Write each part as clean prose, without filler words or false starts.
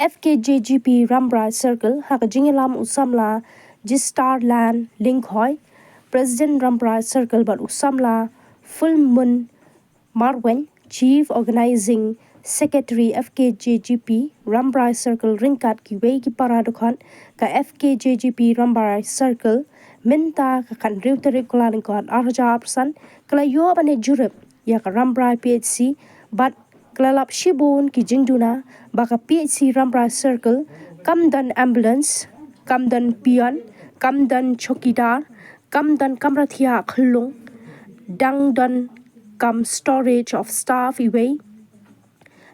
Fkjgp Rambrai Circle Haka Jingelam Usamla Jistar Land Linkhoi President Rambrai Circle but Usamla Full Moon Marwen Chief Organizing Secretary Fkjgp Rambrai Circle Ringkat Kiwei ki Paradokhan ka Fkjgp Rambrai Circle Minta ka kan riuteri kulaning kon arja apsan kala yo bane Jurip ya ka Rambrai PHC but Kelalap Shibun ki Jingduna baka PHC Rambrai Circle Kamdan Ambulance Kamdan Pion Kamdan Chokidar Kamdan Kamrathia Khulung Dangdan Kam Storage of Staff Iway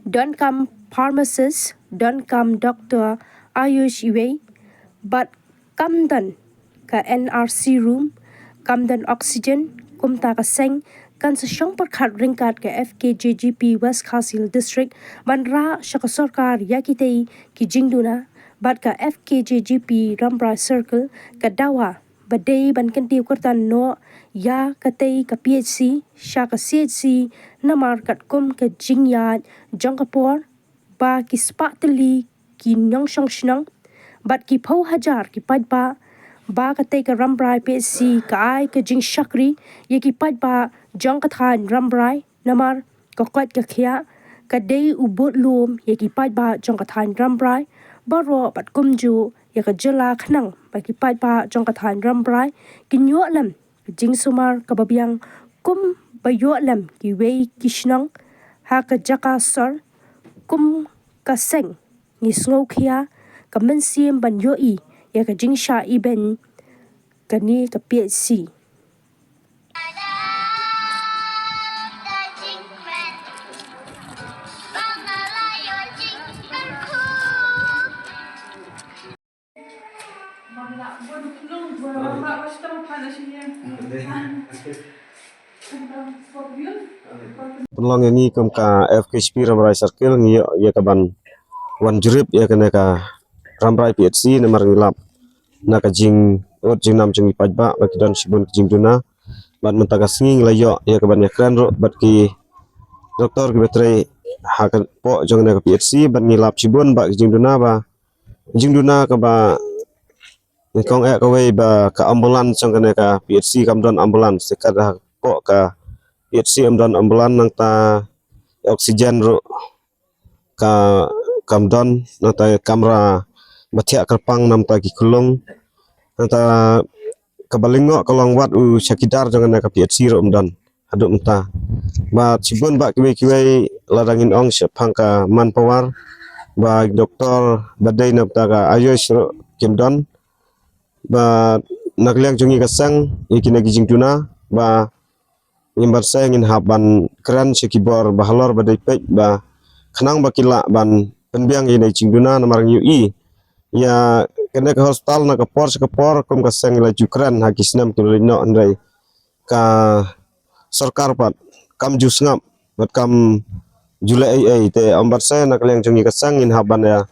Don Kam Pharmacist Don Kam Doctor Ayush Iway but Kamdan ka NRC Room Kamdan Oxygen Kumta ka Seng kan sa siyang perkhat ringkat ke Fkjgp West Khasil District manra siya ka sarkar yakitay ki Jingduna bat ka Fkjgp Rambrai Circle ka dawa baday ban kantiw kartan no ya katay ka PHC siya ka CHC namar kat kum ka Jingyat Jangkapor ba ki spatali ki nyong siyang sinang bat ki pau hajar ki padpa ba katay ka Rambrai PHC ka ay ka Jing Shakri ya ki padpa Jong kathan Rambrai namar kokot ka kya kadai ubot lum ya ki padpa jong kathan Rambrai baro pat kumju ya ka jela khnang ba ki padpa jong kathan Rambrai kinyo lam Jing sumar kababyang kum bayo lam ki wei kishnang ha ka jaka sor kum ka seng ni sngo kya ka mensim ban yo I ya ka Jing sha iben kani ka PHC Penolong yang ni ka Fkjp Rambrai Circle ni ya ka ban wan Jurip ya ka Rambrai PHC namar ngilap na ka jing nam jing pajba baki dan Shibun Jingduna bat mentaga singing layo ya ka ban yakran ro bat ki doktor ki betre Haka po jong na ka PHC bat ngilap Shibun ba Jingduna ba Jingduna ka ba kong ka wei ba ka ambulans jong ka PHC kamdan ambulans sekada po ka PHC amdan ambulan nang ta oksigen ro ka kamdan nang ta kamera batia kerpang nam ta ki kulung nang ta kabalingo kalong wat u syakidar jangan ka PHC ro amdan aduk menta ba Shibun ba kiwe ladangin ong sepang ka manpower ba doktor badai nam ta ka ayush ro kimdan ba nakliang jungi kasang ikina Jingduna ba imbar saya ingin haban keren sekibor bahalor badai pek ba kenang bakila ban penbiang ini Jingduna namar UI ya kena ke hospital na kapor kum kaseng laju keren hakisnam tulino andai ka sarkar pat kam jusngap bat kam Julai te ambar saya nak liang jungi kasang in haban ya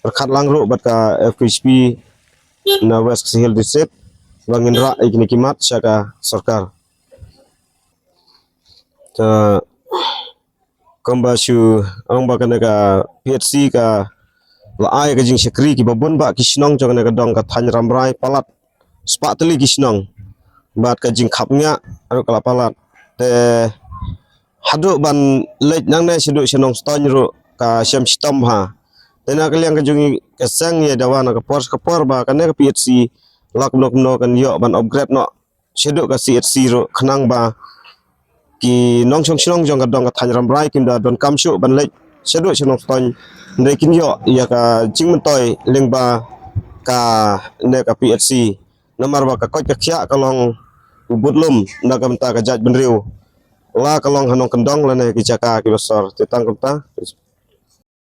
berkat langro bat ka Fkjp na West Khasil District bangin ra ikini kimat syaka sarkar ta kambashu ang ba kana ka PHC ka laai ka Jing Shakri ki babon ba kisnong jong ka dong ka Than Rambrai palat spatli kisnong bat ka Jing khapnya aro kala palat te hadu ban Leit nang ne sidu senong ston ro ka syam stom ha tena kaliang ka jungi kasang ya dawana ka por ba kana ka PHC lak blok no kan yo ban upgrade no sidu ka CHC ro khnang ba ki nong chong jong ka dong ka Than Rambrai kinda don kamshu ban Leit sedu senong ston ndai kin yo ya ka Jing mentoi lengba ka ne ka PHC namar ba ka koj ka khya kalong ubudlum na ka menta ka jaj benriu la kalong hanong kendong la ne ki jaka ki besar tetang kemta